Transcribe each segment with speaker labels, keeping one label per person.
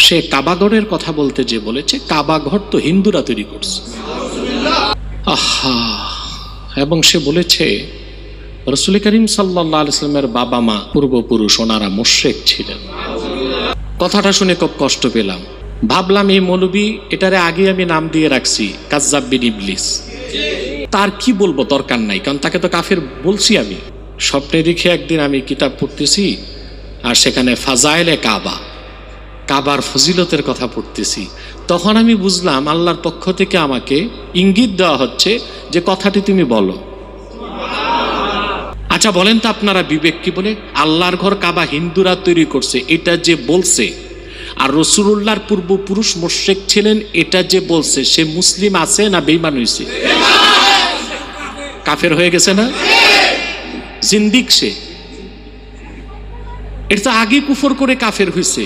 Speaker 1: সে কাবাগরের কথা বলতে যে বলেছে, কাবাঘর তো হিন্দুরা তৈরি করছে। আহা, এবং সে বলেছে রাসূল করিম সাল্লাল্লাহু আলাইহি ওয়াসাল্লামের বাবা মা পূর্বপুরুষ ওনারা মুশরিক ছিলেন। কথাটা শুনে খুব কষ্ট পেলাম। ভাবলাম এই মৌলবী, এটারে আগে আমি নাম দিয়ে রাখছি কাজ্জাব বিন ইবলিস। তার কি বলবো, দরকার নাই, কারণ তাকে তো কাফের বলছি আমি। স্বপ্নে দেখে একদিন আমি কিতাব পড়তেছি, আর সেখানে ফাজাইলে কাবা, কাবার ফজিলতের কথা পড়তেছি। তখন আমি বুঝলাম আল্লাহর পক্ষ থেকে আমাকে ইঙ্গিত দেওয়া হচ্ছে যে কথাটি তুমি বলো। আচ্ছা বলেন তো আপনারা, বিবেক কি বলে? আল্লাহর ঘর কাবা হিন্দুরা তৈরি করছে, এটা যে বলছে, আর রাসূলুল্লাহর পূর্বপুরুষ মুশরিক ছিলেন, এটা যে বলছে, সে মুসলিম আছে না বেঈমান হয়েছে? কাফের হয়ে গেছে না? জিন্দিক সে। এটা তো আগে কুফর করে কাফের হয়েছে,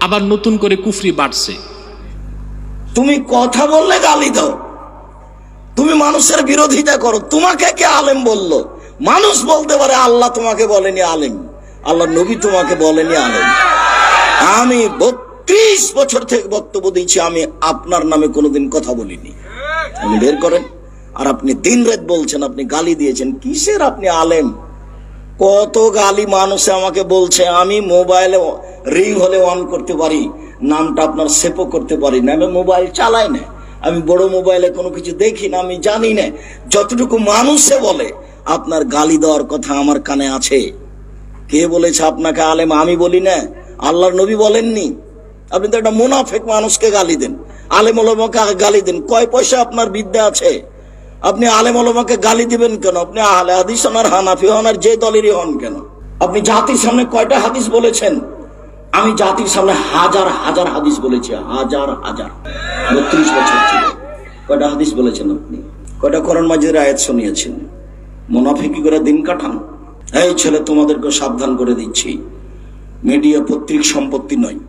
Speaker 1: আবার নতুন করে কুফরি বাড়ছে।
Speaker 2: তুমি কথা বললে গালি দাও, তুমি মানুষের বিরোধিতা করো। তোমাকে কে আলেম বললো? মানুষ বলতে পারে আল্লাহ তোমাকে বলেনি আলেম, আল্লাহ নবী তোমাকে বলেনি আলেম। আমি 32 বছর থেকে বক্তব্য দিচ্ছি, আমি আপনার নামে কোনোদিন কথা বলিনি। আপনি বের করেন। আর আপনি দিন রাত বলছেন, আপনি গালি দিয়েছেন, কিসের আপনি আলেম? কত গালি মানুষে আমাকে বলছে। আমি মোবাইলে রিং হলে অন করতে পারি, নামটা আপনার সেভও করতে পারি না, আমি মোবাইল চালাই না, আমি বড় মোবাইলে কোনো কিছু দেখি না, আমি জানি না। যতটুকু মানুষে বলে আপনার গালি দেওয়ার কথা আমার কানে আছে। কে বলেছে আপনাকে আলেম? আমি বলি না, আল্লাহর নবী বলেননি। আপনি তো একটা মুনাফিক মানুষকে গালি দেন, আলেম ওলামাকে গালি দেন। কয় পয়সা আপনার বিদ্যা আছে? আপনি আলেম ওলামাকে গালি দিবেন কেন? আপনি আহলে হাদিস হন আর হানাফি হন আর যে দলেরই হন কেন, আপনি জাতির সামনে কয়টা হাদিস বলেছেন? আমি জাতির সামনে হাজার হাজার হাদিস বলেছি, হাজার হাজার। 32 বছর ছিল, কয়টা হাদিস বলেছেন আপনি? কয়টা কোরআন মাজিদের আয়াত শুনিয়েছেন? মুনাফিকি করে দিন কাটান। এই ছেলে, তোমাদেরকে সাবধান করে দিচ্ছি, মিডিয়া পৈতৃক সম্পত্তি নয়।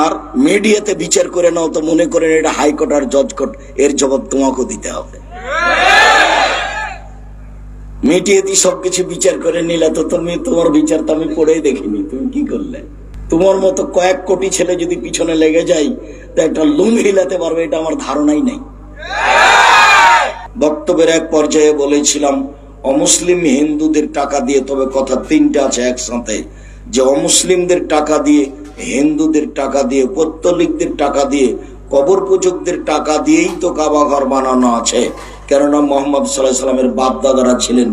Speaker 2: আর মিডিয়াতে বিচার করে নাও তো মনে করেন এটা হাইকোর্ট আর জজ কোর্ট, এর জবাব তোমাকেও দিতে হবে। মিডিয়াতে সবকিছু বিচার করে নিলে তো তুমি, তোমার বিচার তো আমি পড়েই দেখিনি। তুমি কি করলে? তোমার মতো কয়েক কোটি ছেলে যদি পিছনে লেগে যায় তো একটা লুম হিলাতে পারবে, এটা আমার ধারণাই নাই। বক্তব্যের এক পর্যায়ে বলেছিলাম অমুসলিম হিন্দুদের টাকা দিয়ে, তবে কথা তিনটা আছে একসাথে, যে অমুসলিমদের টাকা দিয়ে, হিন্দুদের টাকা দিয়ে, পৌত্তলিকদের টাকা দিয়ে, কবর পূজকদের টাকা দিয়েই তো কাবা ঘর বানানো আছে। কেননা মুহাম্মদ সাল্লাল্লাহু আলাইহি ওয়াসাল্লামের বাপ দাদারা ছিলেন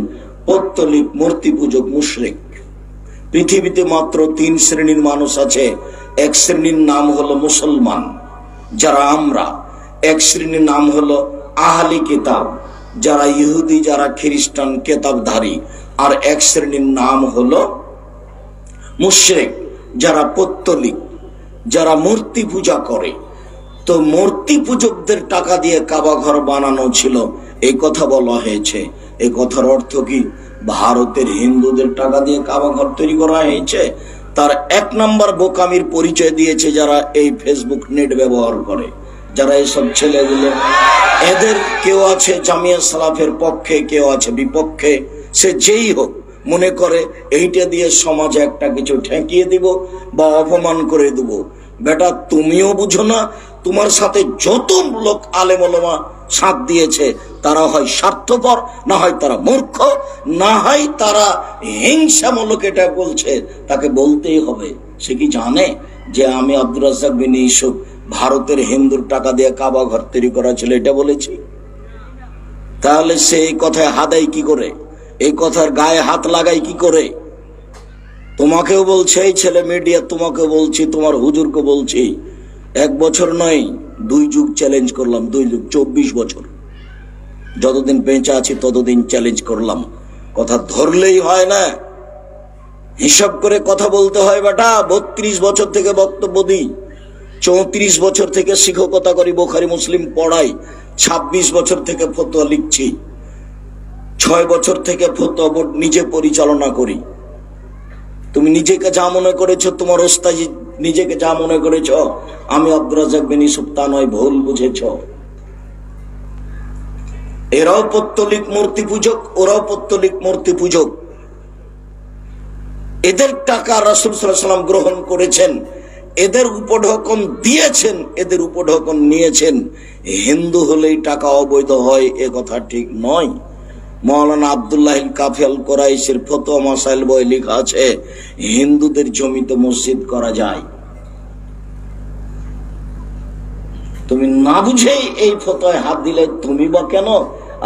Speaker 2: পৌত্তলিক, মূর্তি পূজক, মুশরিক। পৃথিবীতে মাত্র 3 শ্রেণীর মানুষ আছে। এক শ্রেণীর নাম হলো মুসলমান, যারা আমরা। এক শ্রেণীর নাম হলো আহলি কিতাব, যারা ইহুদি, যারা খ্রিস্টান, কেতাবধারী। আর এক শ্রেণীর নাম হলো মুশরিক, যারা পৌত্তলিক, যারা মূর্তি পূজা করে। তো মূর্তি পূজকদের টাকা দিয়ে কাবা ঘর বানানো ছিল, এই কথা বলা হয়েছে। এই কথার অর্থ কি ভারতের হিন্দুদের টাকা দিয়ে কাবা ঘর তৈরি করা হয়েছে? তার 1 নম্বর বোকামির পরিচয় দিয়েছে যারা এই ফেসবুক নেট ব্যবহার করে, যারা এইসব ছেলেগুলো। এদের কেউ আছে জামিয়া সালাফের পক্ষে, কেউ আছে বিপক্ষে। সে যেই হোক, মনে করে এইটা দিয়ে সমাজে একটা কিছু ঠেকিয়ে দিব বা অপমান করে দেব। বেটা, তুমিও বুঝো না, তোমার সাথে যত লোক আলেম ওলামা সাথ দিয়েছে তারা হয় স্বার্থপর, না হয় তারা মূর্খ, না হয় তারা হিংসামূলক। এটা বলছে, তাকে বলতেই হবে। সে কি জানে যে আমি আব্দুর রাজ্জাক বিন ইউসুফ ভারতের হিন্দুর টাকা দিয়ে কাবা ঘর তৈরি করা ছিল এটা বলেছি? তাহলে সে এই কথায় হাদাই কি করে? এই কথার গায়ে হাত লাগাই কি করে? তোমাকেও বলছে এই ছেলে মিডিয়া, তোমাকেও বলছি, তোমার হুজুরকে বলছি। 1 বছর নয়, 2 যুগ চ্যালেঞ্জ করলাম, 2 যুগ, 24 বছর। যতদিন বেঁচে আছি ততদিন চ্যালেঞ্জ করলাম। কথা ধরলেই হয় না, হিসাব করে কথা বলতে হয়। বেটা, 32 বছর থেকে বক্তব্য দিই, 34 বছর থেকে শিক্ষকতা করি, বুখারী মুসলিম পড়াই, 26 বছর থেকে ফতোয়া লিখছি, 6 বছর থেকে ফতোয়া বোর্ড নিজে পরিচালনা করি। তুমি নিজেকে যা মনে করেছো, তোমার ওস্তাজি নিজেকে যা মনে করেছ আমি আব্দুর রাজ্জাক বিন ইউসুফ, তা নয়, ভুল বুঝেছ। এরাও পৌত্তলিক মূর্তি পূজক, ওরাও পৌত্তলিক মূর্তি পূজক। এদের টাকা রাসূল সাল্লাল্লাহু আলাইহি ওয়াসাল্লাম গ্রহণ করেছেন। এদের উপঢৌকন দিয়েছেন, এদের উপঢৌকন নিয়েছেন। হিন্দু হলেই টাকা অবৈধ হয় এ কথা ঠিক নয়। মৌলানা আব্দুল্লাহ কাফি আল কোরাইশের ফতোয়া মাসাইল বই লেখা আছে, হিন্দুদের জমিতে মসজিদ করা যায়। তুমি না বুঝেই এই ফতোয়ায় হাত দিলে তুমি বা কেন,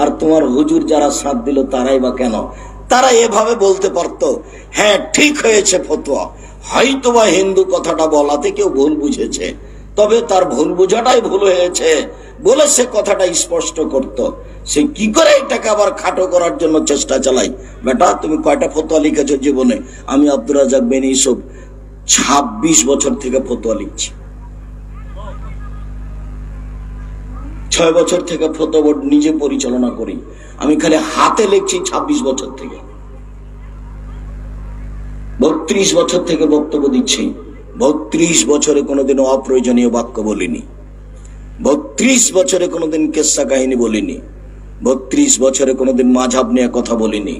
Speaker 2: আর তোমার হুজুর যারা সাথ দিল তারাই বা কেন? তারা এভাবে বলতে পারতো, হ্যাঁ ঠিক হয়েছে ফতোয়া, হয়তোবা হিন্দু কথাটা বলাতে কেউ ভুল বুঝেছে, তবে তার ভুল বোঝাটাই ভুল হয়েছে বলে সে কথাটা স্পষ্ট করত। সে কি করে এটাকে আবার খাটো করার জন্য চেষ্টা চালাই? বেটা, তুমি কয়টা ফতোয়া লিখেছো জীবনে? আমি আব্দুর রাজ্জাক বিন ইউসুফ 26 বছর থেকে ফতোয়া লিখছি। 6 বছর থেকে ফতোয়া বোর্ড নিজে পরিচালনা করি। আমি খালি হাতে লিখছি 26 বছর থেকে। 32 বছর থেকে বক্তব্য দিচ্ছি। 32 বছরে কোনোদিন অপ্রয়োজনীয় বাক্য বলিনি। 32 বছরে কোনোদিন কেসা কাহিনী বলিনি। 32 বছরে কোনোদিন মাঝহাব নিয়ে কথা বলিনি।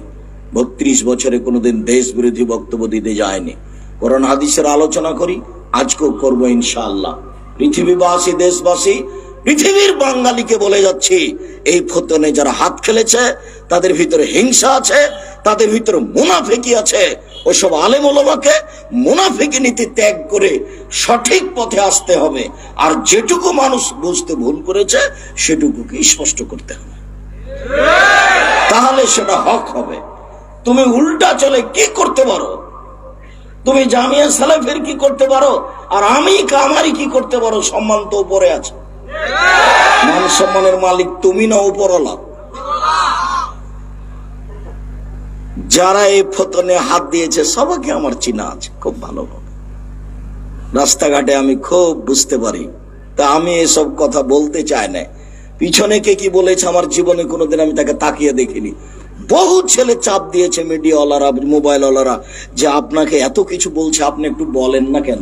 Speaker 2: 32 বছরে কোনোদিন দেশ বিরোধী বক্তব্য দিতে যায়নি। কোরআন হাদিসের আলোচনা করি, আজকেও করবো ইনশাআল্লাহ। পৃথিবীবাসী, দেশবাসী, পৃথিবীর বাঙালিকে বলে যাচ্ছি, এই ফতনে যারা হাত খেলেছে তাদের ভিতরে হিংসা আছে, তাদের ভিতরে মুনাফিকি আছে। ওসব আলেম ওলামাকে মুনাফিকি নীতি ত্যাগ করে সঠিক পথে আসতে হবে। আর যেটুকু মানুষ বুঝতে ভুল করেছে সেটুকুকে স্পষ্ট করতে হবে, তাহলে সেটা হক হবে। তুমি উল্টা চলে কি করতে পারো? তুমি জামিয়া সালাফের কি করতে পারো? আর আমি আমারই কি করতে পারো? সম্মান তো উপরে আছে। মান সম্মানের মালিক তুমি না উপরওয়ালা। যারা এই ফতনে হাত দিয়েছে সবাইকে আমার চিনা আছে খুব ভালোভাবে, রাস্তাঘাটে আমি খুব বুঝতে পারি। তা আমি এসব কথা বলতে চাই না। পিছনে কে কি বলেছে আমার জীবনে কোনোদিন আমি তাকে তাকিয়ে দেখিনি। বহু ছেলে চাপ দিয়েছে, মিডিয়াওয়ালারা, মোবাইলওয়ালারা, যে আপনাকে এত কিছু বলছে, আপনি একটু বলেন না কেন?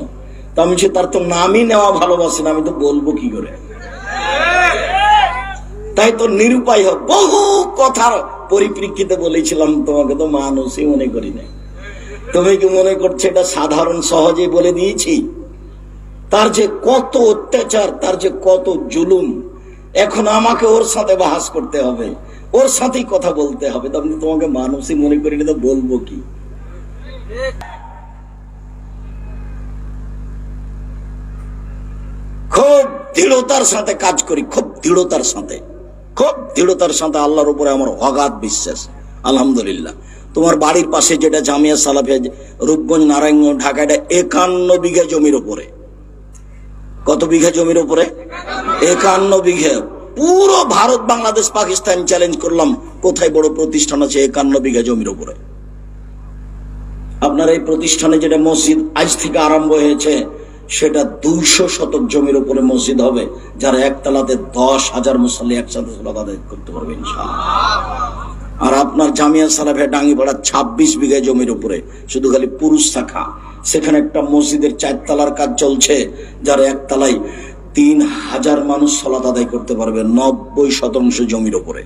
Speaker 2: তা আমি তার তো নামই নেওয়া ভালোবাসি না, আমি তো বলবো কি করে? তাই তো নিরুপায় হোক। বহু কথার পরিপ্রেক্ষিতে বলেছিলাম, তোমাকে তো মানুষই মনে করি না। তুমি কি মনে করছো এটা সাধারণ সহজেই বলে দিয়েছি? তার যে কত অত্যাচার, তার যে কত জুলুম, এখন আমাকে ওর সাথে বাহাস করতে হবে, ওর সাথেই কথা বলতে হবে। তখন তোমাকে মানুষই মনে করি না, তো বলবো কি? খুব দৃঢ়তার সাথে কাজ করি, খুব দৃঢ়তার সাথে, খুব দৃঢ়তার সাথে। আল্লাহর উপরে আমার অগাধ বিশ্বাস, আলহামদুলিল্লাহ। তোমার বাড়ির পাশে যেটা জামিয়া সালাফিয়া রূপগঞ্জ নারায়ণগঞ্জ ঢাকা, এটা 51 বিঘা জমির উপরে। কত বিঘা জমির উপরে? 51 বিঘা। পুরো ভারত, বাংলাদেশ, পাকিস্তান চ্যালেঞ্জ করলাম, কোথায় বড় প্রতিষ্ঠান আছে 51 বিঘা জমির উপরে? আপনার এই প্রতিষ্ঠানে যেটা মসজিদ আজ থেকে আরম্ভ হয়েছে, সেটা 200 শতক জমির উপরে মসজিদ হবে, যার একতলাতে 10,000 মুসল্লি একসাথে সালাত আদায় করতে পারবে ইনশাআল্লাহ। আর আপনার জামিয়া সালাফিয়া ডাঙ্গিপাড়া 26 বিঘা জমির উপরে, শুধু খালি পুরুষ শাখা, সেখানে একটা মসজিদের 4 তলার কাজ চলছে, যার একতলায় 3,000 মানুষ সালাত আদায় করতে পারবে 90% জমির উপরে।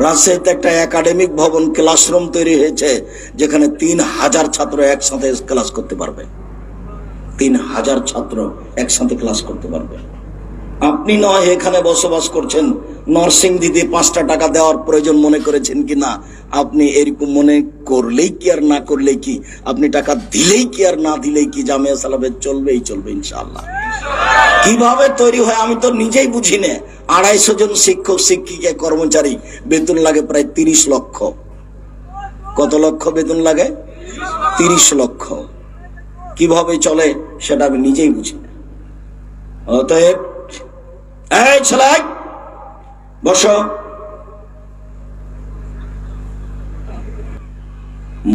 Speaker 2: রাজশাহীতে একটা একাডেমিক ভবন, ক্লাসরুম তৈরি হয়েছে, যেখানে 3,000 ছাত্র একসাথে ক্লাস করতে পারবে। 3,000 ছাত্র একসাথে ক্লাস করতে পারবে। আপনি নয় এখানে বসবাস করছেন, নরসিং দিদি 5টা টাকা দেওয়ার প্রয়োজন মনে করেছেন কিনা? আপনি এরকম মনে করলেই কি আর না করলেই কি, আপনি টাকা দিলেই কি আর না দিলেই কি, জামিয়া সালাফে চলবেই চলবে ইনশাআল্লাহ। কিভাবে তৈরি হয় আমি তো নিজেই বুঝি না। 250 জন শিক্ষক শিক্ষিকা কর্মচারী, বেতন লাগে প্রায় 30 লক্ষ। কত লক্ষ বেতন লাগে? 30 লক্ষ। কিভাবে চলে সেটা আমি নিজেই বুঝি না। অতএব এই ছেলে বসো।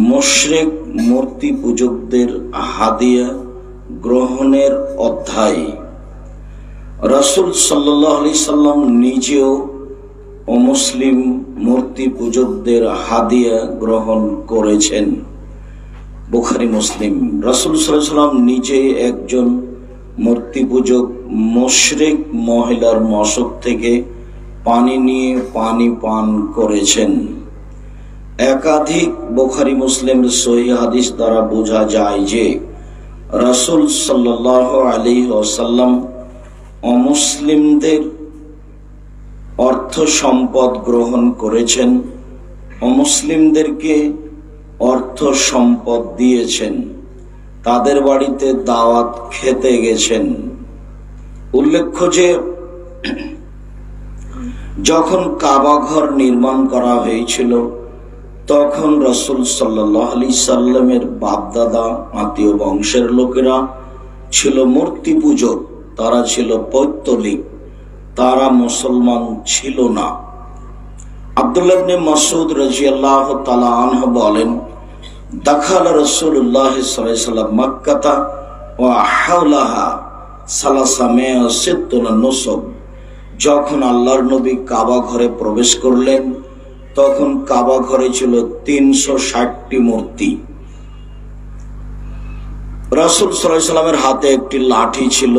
Speaker 2: মুশরিক মূর্তি পূজকদের হাদিয়া গ্রহণের অধ্যায়। রাসূল সাল্লাল্লাহু আলাইহি সাল্লাম নিজেও অমুসলিম মূর্তি পূজকদের হাদিয়া গ্রহণ করেছেন। বুখারী মুসলিম। রাসূল সাল্লাল্লাহু আলাইহি সাল্লাম নিজে একজন মূর্তি পূজক মুশরিক মহিলার মশক থেকে পানি নিয়ে পানি পান করেছেন। একাধিক বুখারী মুসলিমের সহিহ হাদিস দ্বারা বোঝা যায় যে রাসূল সাল্লাল্লাহু আলাইহি ওয়াসাল্লাম অমুসলিমদের অর্থ সম্পদ গ্রহণ করেছেন, অমুসলিমদেরকে অর্থ সম্পদ দিয়েছেন, তাদের বাড়িতে দাওয়াত খেতে গেছেন। উল্লেখ্য যে যখন কাবা ঘর নির্মাণ করা হয়েছিল তখন রাসূল সাল্লাল্লাহু আলাইহি সাল্লামের বাপদাদা আত্মীয় বংশের লোকেরা ছিল মূর্তি পূজক, তারা ছিল পৌত্তলিক, তারা মুসলমান ছিল না। আব্দুল্লাহ ইবনে মাসউদ রাদিয়াল্লাহু তাআলা আনহু বলেন, দাখালা রাসূলুল্লাহ সাল্লাল্লাহু আলাইহি ওয়াসাল্লাম মক্কাতা ওয়া হাওলাহা সালাসামিয়া সিত্তুনা নুসব। যখন আল্লাহর নবী কাবা ঘরে প্রবেশ করলেন তখন কাবা ঘরে ছিল 360টি মূর্তি। রাসূল সাল্লাল্লাহু আলাইহি ওয়াসাল্লামের হাতে একটি লাঠি ছিল,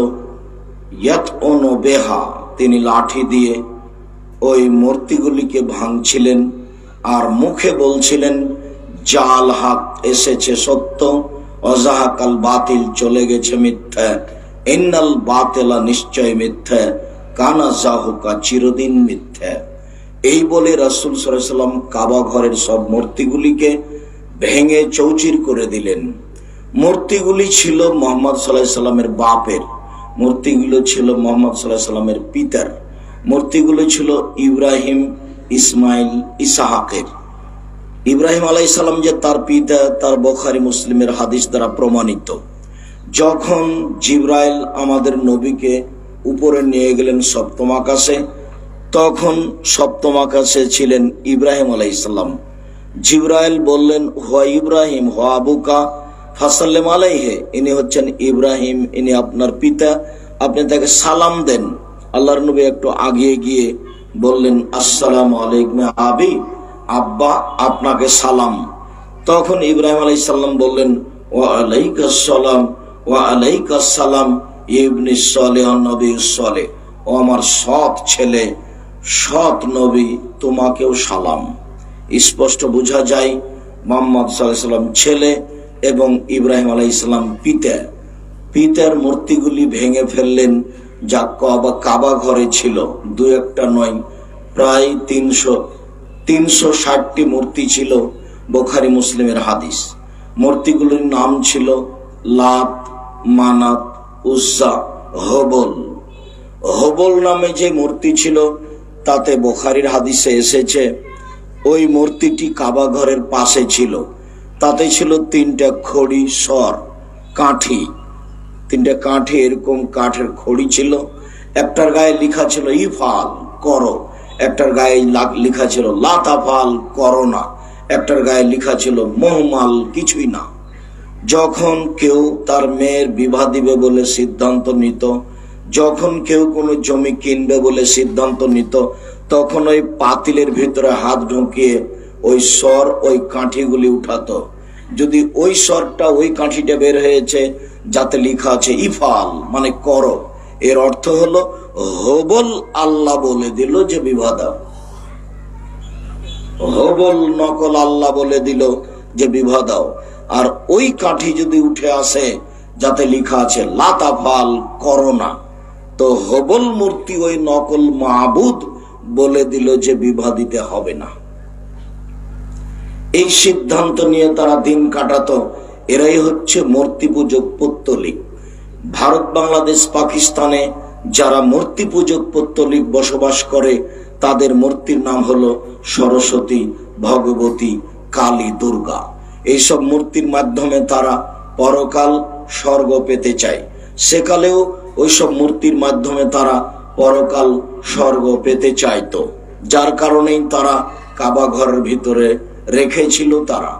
Speaker 2: ইয়াতউনু বিহা, তিনি লাঠি দিয়ে ওই মূর্তিগুলিকে ভাঙছিলেন আর মুখে বলছিলেন, জাল হক এসেছে সত্য, অজাহাকাল বাতিল চলে গেছে মিথ্যা, ইন্নাল বাতিলা নিশ্চয় মিথ্যা, কানা জাহুকা চিরদিন মিথ্যা। এই বলে রাসূল সাল্লাল্লাহু আলাইহি ওয়াসাল্লাম কাবা ঘরের সব মূর্তিগুলিকে ভেঙে চৌচির করে দিলেন। মূর্তিগুলি ছিল মুহাম্মদ সাল্লাল্লাহু আলাইহি ওয়াসাল্লামের বাপের, মূর্তিগুলো ছিল মুহাম্মদ সাল্লাল্লাহু আলাইহি ওয়াসাল্লামের পিতার, মূর্তিগুলো ছিল ইব্রাহিম, ইসমাইল, ইসহাকের। ইব্রাহিম আলাইহিস সালাম যে তার পিতা তার বুখারী মুসলিমের হাদিস দ্বারা প্রমাণিত। যখন জিবরাইল আমাদের নবীকে উপরে নিয়ে গেলেন সপ্তম আকাশে, তখন সপ্তম আকাশে ছিলেন ইব্রাহিম আলাইহিস সালাম। জিবরাইল বললেন, হুয়া ইব্রাহিম হুয়া আবুকা ফাসাল্লিম আলাইহি, ইনি হচ্ছেন ইব্রাহিম, ইনি আপনার পিতা, আপনি তাকে সালাম দেন। আল্লাহর নবী একটু আগিয়ে গিয়ে বললেন, আসসালামু আলাইকুম আবি, আব্বা আপনাকে সালাম। তখন ইব্রাহিম আলাইহিস সালাম বললেন, ওয়া আলাইকাস সালাম ওয়া আলাইকাস সালাম ইবনে সালেহ নবী সালেহ, ও আমার সৎ ছেলে, সৎ নবী, তোমাকেও সালাম। স্পষ্ট বোঝা যায় মুহাম্মদ সাল্লাল্লাহু আলাইহি ওয়াসাল্লাম ছেলে এবং ইব্রাহিম আলাইহিস সালাম পিতা। পিতার মূর্তিগুলি ভেঙে ফেললেন যা কাবা ঘরে ছিল, দু একটা নয়, প্রায় 360টি মূর্তি ছিল। বুখারী মুসলিমের হাদিস। মূর্তিগুলির নাম ছিল লাত, মানাত, উজ্জা, হবল। হবল নামে যে মূর্তি ছিল তাতে বুখারীর হাদিসে এসেছে ওই মূর্তিটি কাবা ঘরের পাশে ছিল, তাতে ছিল 3টা খড়ি, সর, কাঠি, 3টা কাঠি, এরকম কাঠের খড়ি ছিল। একটার গায়ে লেখা ছিল ইফাল, করো, একটার গায়ে লেখা ছিল লাতাফাল, করো না, একটার গায়ে লেখা ছিল মোহমাল, কিছুই না। যখন কেউ তার মেয়ের বিবাহ দিবে বলে সিদ্ধান্ত নিত, যখন কেউ কোনো জমি কিনবে বলে সিদ্ধান্ত নিত, তখন ওই পাতিলের ভিতরে হাত ঢুকিয়ে ওই সর, ওই কাঠিগুলি উঠাতো। যদি ওই সরটা, ওই কাঠিটা বের হয়েছে যাতে লেখা আছে ইফাল মানে করো, এর অর্থ হলো হবল আল্লাহ বলে দিল যে বিবাহ দাও। হবল নকল আল্লাহ বলে দিল যে বিবাহ দাও। আর ওই কাঠি যদি উঠে আসে যাতে লেখা আছে লাতাফাল, করো না, তো হবল মূর্তি ওই নকল মাবুদ বলে দিল যে বিবাহ দিতে হবে না। এই সিদ্ধান্ত নিয়ে তারা দিন কাটাতো। এরাই হচ্ছে মূর্তি পূজক পৌত্তলিক। ভারত, বাংলাদেশ, পাকিস্তানে যারা মূর্তি পূজক পৌত্তলিক বসবাস করে তাদের মূর্তির নাম হলো সরস্বতী, ভগবতী, কালী, দুর্গা। এইসব মূর্তির মাধ্যমে তারা পরকাল স্বর্গ পেতে চায়। সেকালেও ওইসব মূর্তির মাধ্যমে তারা পরকাল স্বর্গ পেতে চাইতো, যার কারণেই তারা কাবা ঘরের ভিতরে রেখেছিল তারা।